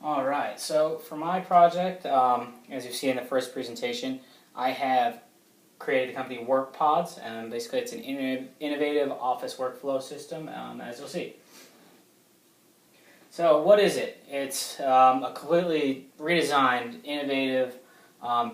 Alright, so for my project, as you see in the first presentation, I have created the company Workpods, and basically it's an innovative office workflow system, as you'll see. So what is it? It's a completely redesigned, innovative,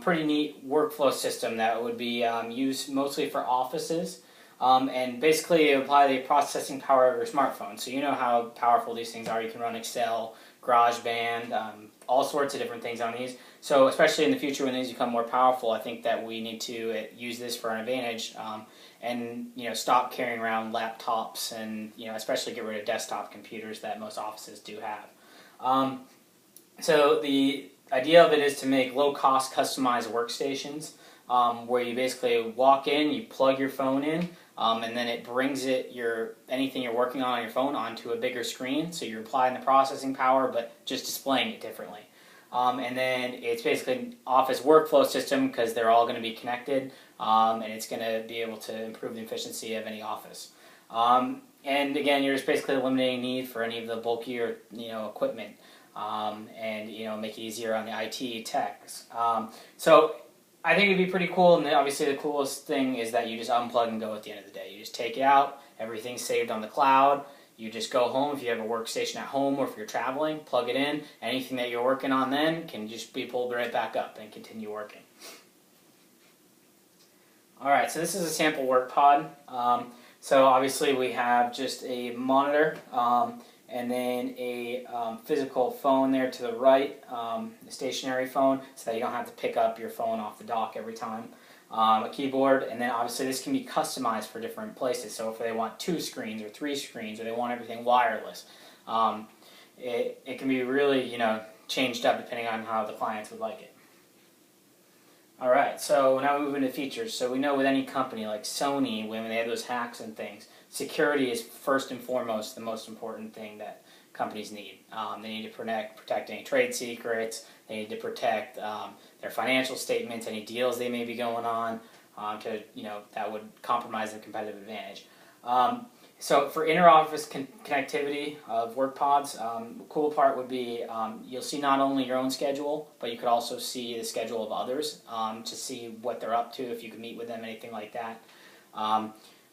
pretty neat workflow system that would be used mostly for offices, and basically apply the processing power of your smartphone. So you know how powerful these things are. You can run Excel, GarageBand, all sorts of different things on these. So especially in the future when these become more powerful, I think that we need to use this for an advantage, and stop carrying around laptops, and especially get rid of desktop computers that most offices do have. So the idea of it is to make low-cost customized workstations, where you basically walk in, you plug your phone in, and then it brings anything you're working on your phone onto a bigger screen. So you're applying the processing power, but just displaying it differently. And then it's basically an office workflow system because they're all going to be connected, and it's going to be able to improve the efficiency of any office. And again, you're just basically eliminating need for any of the bulkier equipment, and make it easier on the IT techs. So I think it'd be pretty cool, and obviously the coolest thing is that you just unplug and go at the end of the day. You just take it out, everything's saved on the cloud, you just go home if you have a workstation at home, or if you're traveling, plug it in, anything that you're working on then can just be pulled right back up and continue working. Alright, so this is a sample Workpod. So obviously we have just a monitor, and then a physical phone there to the right, a stationary phone, so that you don't have to pick up your phone off the dock every time. A keyboard, and then obviously this can be customized for different places. So if they want 2 screens or 3 screens, or they want everything wireless, it can be really changed up depending on how the clients would like it. Alright, so now we move into features. So we know with any company like Sony, when they have those hacks and things, security is first and foremost the most important thing that companies need. They need to protect any trade secrets, they need to protect their financial statements, any deals they may be going on, that would compromise their competitive advantage. So for inter-office connectivity of Workpods, the cool part would be you'll see not only your own schedule, but you could also see the schedule of others, to see what they're up to, if you can meet with them, anything like that,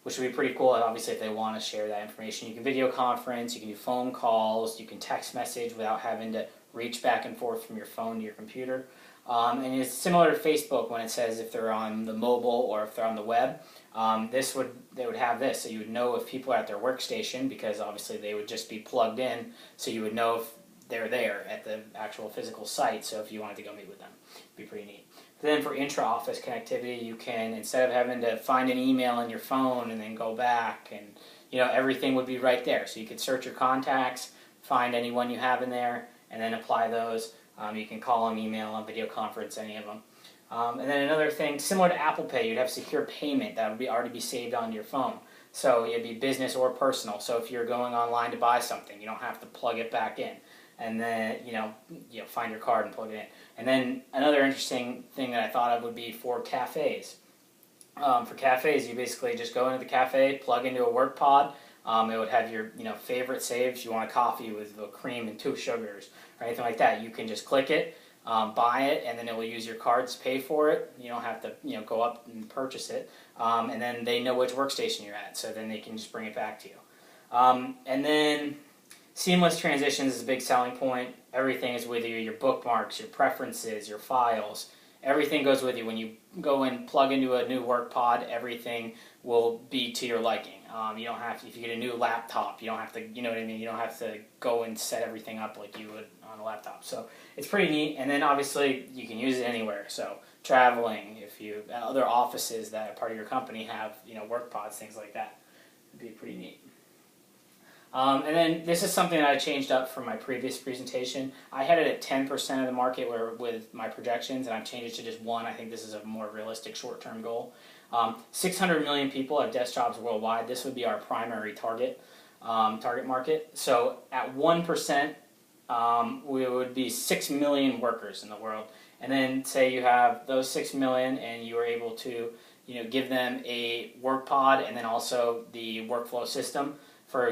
which would be pretty cool. And obviously if they want to share that information, you can video conference, you can do phone calls, you can text message without having to reach back and forth from your phone to your computer. And it's similar to Facebook when it says if they're on the mobile or if they're on the web. They would have this, so you would know if people are at their workstation, because obviously they would just be plugged in, so you would know if they're there at the actual physical site, so if you wanted to go meet with them, it'd be pretty neat. Then for intra-office connectivity, you can, instead of having to find an email on your phone and then go back, and everything would be right there. So you could search your contacts, find anyone you have in there, and then apply those. You can call them, email them, video conference, any of them. And then another thing, similar to Apple Pay, you'd have secure payment that would already be saved onto your phone. So it'd be business or personal. So if you're going online to buy something, you don't have to plug it back in, and then find your card and plug it in. And then another interesting thing that I thought of would be for cafes. For cafes, you basically just go into the cafe, plug into a Workpod. It would have your favorite saves. You want a coffee with cream and 2 sugars or anything like that. You can just click it, buy it, and then it will use your cards to pay for it. You don't have to go up and purchase it. And then they know which workstation you're at, so then they can just bring it back to you. And then seamless transitions is a big selling point. Everything is with you, your bookmarks, your preferences, your files. Everything goes with you. When you go and plug into a new Workpod, everything will be to your liking. You don't have to, if you get a new laptop, you don't have to, you know what I mean? You don't have to go and set everything up like you would on a laptop. So it's pretty neat. And then obviously you can use it anywhere. So traveling, if you, other offices that are part of your company have, Workpods, things like that. It'd be pretty neat. And then this is something that I changed up from my previous presentation. I had it at 10% of the market with my projections, and I've changed it to just 1. I think this is a more realistic short-term goal. 600 million people have desktops worldwide. This would be our primary target market. So at 1%, we would be 6 million workers in the world. And then say you have those 6 million, and you are able to give them a Workpod and then also the workflow system for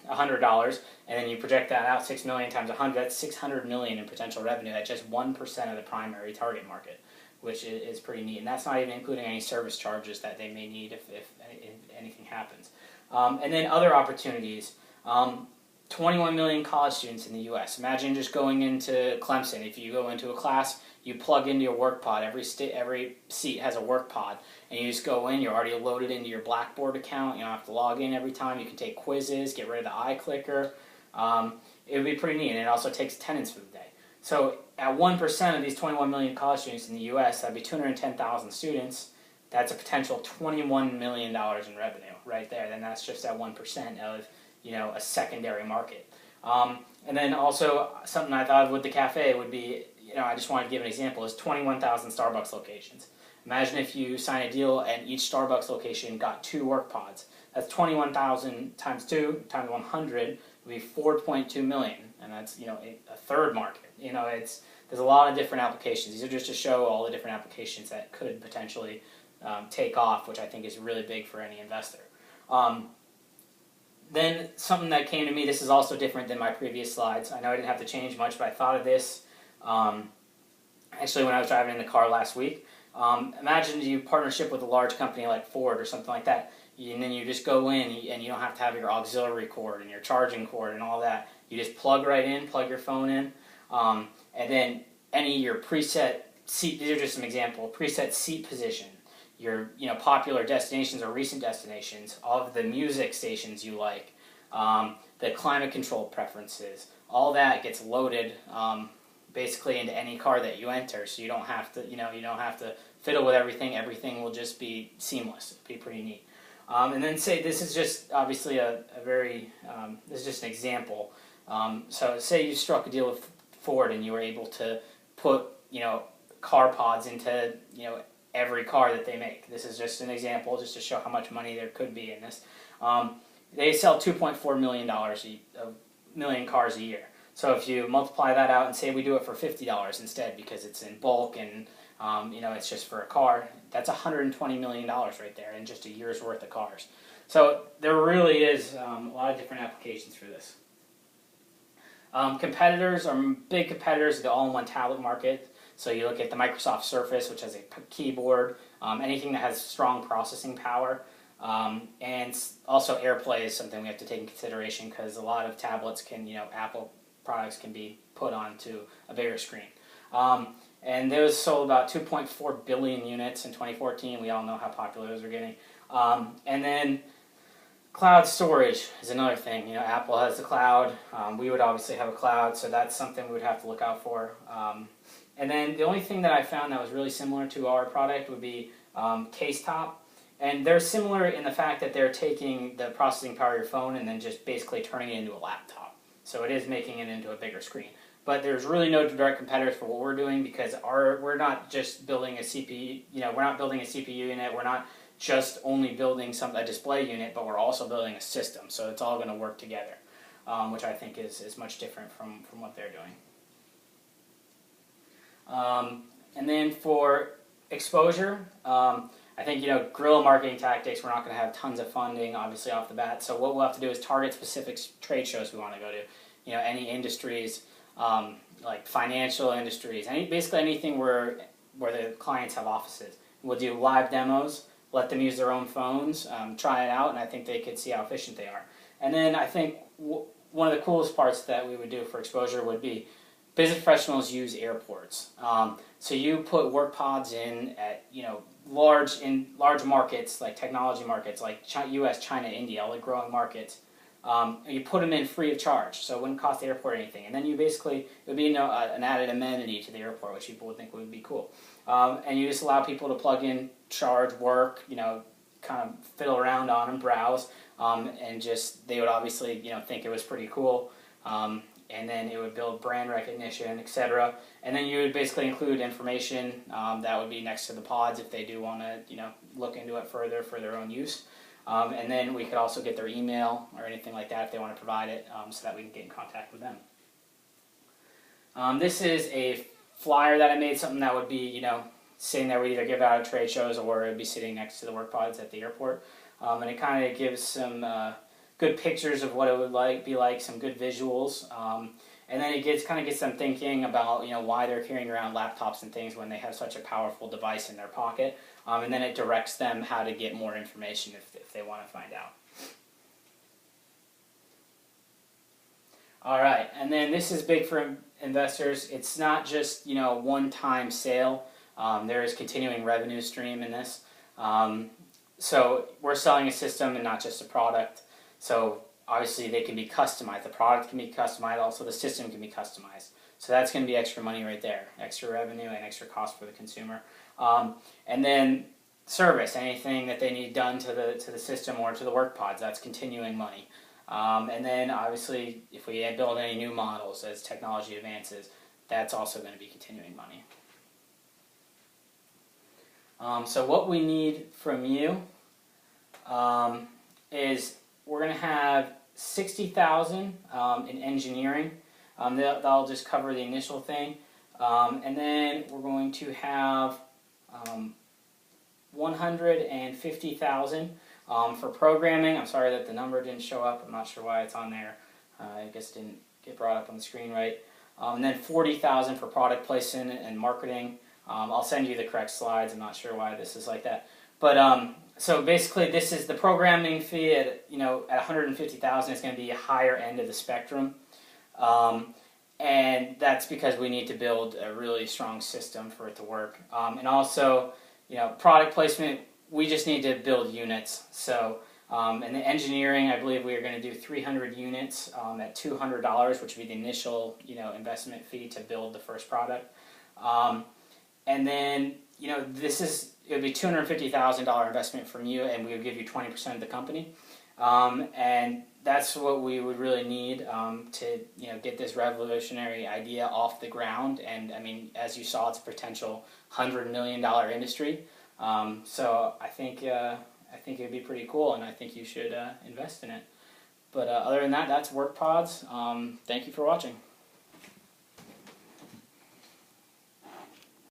$100, and then you project that out 6 million times 100. That's 600 million in potential revenue at just 1% of the primary target market, which is pretty neat. And that's not even including any service charges that they may need if anything happens. And then other opportunities. 21 million college students in the U.S. Imagine just going into Clemson. If you go into a class, you plug into your Workpod. Every seat has a Workpod, and you just go in. You're already loaded into your Blackboard account. You don't have to log in every time. You can take quizzes, get rid of the iClicker. It would be pretty neat, and it also takes attendance for the day. So at 1% of these 21 million college students in the U.S., that'd be 210,000 students. That's a potential $21 million in revenue right there. Then that's just at 1% of a secondary market. And then also something I thought of with the cafe would be, I just wanted to give an example, is 21,000 Starbucks locations. Imagine if you sign a deal and each Starbucks location got 2 Workpods. That's 21,000 times 2 times 100 would be 4.2 million, and that's a third market. There's a lot of different applications. These are just to show all the different applications that could potentially take off, which I think is really big for any investor. Then something that came to me, this is also different than my previous slides. I know I didn't have to change much, but I thought of this actually when I was driving in the car last week. Imagine you partnership with a large company like Ford or something like that, and then you just go in and you don't have to have your auxiliary cord and your charging cord and all that. You just plug right in, plug your phone in, and then your preset seat, these are just some examples, preset seat position, your popular destinations or recent destinations, all of the music stations you like, the climate control preferences, all that gets loaded basically into any car that you enter, so you don't have to fiddle with everything. Everything will just be seamless. It'll be pretty neat. And then say this is just obviously this is just an example. So say you struck a deal with Ford and you were able to put car pods into every car that they make. This is just an example, just to show how much money there could be in this. They sell $2.4 million cars a year. So if you multiply that out and say we do it for $50 instead because it's in bulk and it's just for a car, that's $120 million right there in just a year's worth of cars. So there really is a lot of different applications for this. Competitors are big competitors of the all-in-one tablet market. So you look at the Microsoft Surface, which has a keyboard, anything that has strong processing power. And also AirPlay is something we have to take in consideration because a lot of tablets can, Apple products can be put onto a bigger screen. And those sold about 2.4 billion units in 2014. We all know how popular those are getting. And then cloud storage is another thing. Apple has the cloud. We would obviously have a cloud, so that's something we would have to look out for. And then the only thing that I found that was really similar to our product would be Case Top. And they're similar in the fact that they're taking the processing power of your phone and then just basically turning it into a laptop. So it is making it into a bigger screen. But there's really no direct competitors for what we're doing because we're not just building a CPU, we're not building a CPU unit, we're not just only building a display unit, but we're also building a system. So it's all going to work together, which I think is much different from what they're doing. And then for exposure, I think, guerrilla marketing tactics, we're not going to have tons of funding, obviously, off the bat. So what we'll have to do is target specific trade shows we want to go to. Any industries, like financial industries, basically anything where the clients have offices. We'll do live demos, let them use their own phones, try it out, and I think they could see how efficient they are. And then I think one of the coolest parts that we would do for exposure would be business professionals use airports. So you put Workpods in at large markets, like technology markets, like U.S., China, India, all the growing markets. You put them in free of charge, so it wouldn't cost the airport anything. And then it would be an added amenity to the airport, which people would think would be cool. And you just allow people to plug in, charge, work, kind of fiddle around on them, browse, and just they would obviously think it was pretty cool. And then it would build brand recognition, etc. And then you would basically include information that would be next to the pods if they do want to, look into it further for their own use. And then we could also get their email or anything like that if they want to provide it, so that we can get in contact with them. This is a flyer that I made, something that would be, sitting there. We either give out at trade shows or it would be sitting next to the Workpods at the airport. And it kind of gives some good pictures of what it would be like, some good visuals. And then it kind of gets them thinking about why they're carrying around laptops and things when they have such a powerful device in their pocket. And then it directs them how to get more information if they want to find out. All right, and then this is big for investors. It's not just one-time sale. There is continuing revenue stream in this. So we're selling a system and not just a product. So obviously they can be customized. The product can be customized. Also the system can be customized. So that's going to be extra money right there. Extra revenue and extra cost for the consumer. And then service, anything that they need done to the system or to the Workpods, that's continuing money. And then obviously if we build any new models as technology advances, that's also going to be continuing money. So what we need from you is we're going to have $60,000 in engineering. That'll just cover the initial thing. And then we're going to have $150,000 for programming. I'm sorry that the number didn't show up. I'm not sure why it's on there. I guess it didn't get brought up on the screen right. And then $40,000 for product placement and marketing. I'll send you the correct slides. I'm not sure why this is like that. But so basically this is the programming fee at at $150,000 is going to be a higher end of the spectrum. And that's because we need to build a really strong system for it to work. And also, product placement, we just need to build units. So, and the engineering, I believe we are going to do 300 units at $200, which would be the initial, investment fee to build the first product. And then, it would be $250,000 investment from you, and we would give you 20% of the company. And that's what we would really need to get this revolutionary idea off the ground. And I mean, as you saw, it's a potential $100 million industry. So I think it would be pretty cool, and I think you should invest in it. But other than that, that's Workpods. Thank you for watching.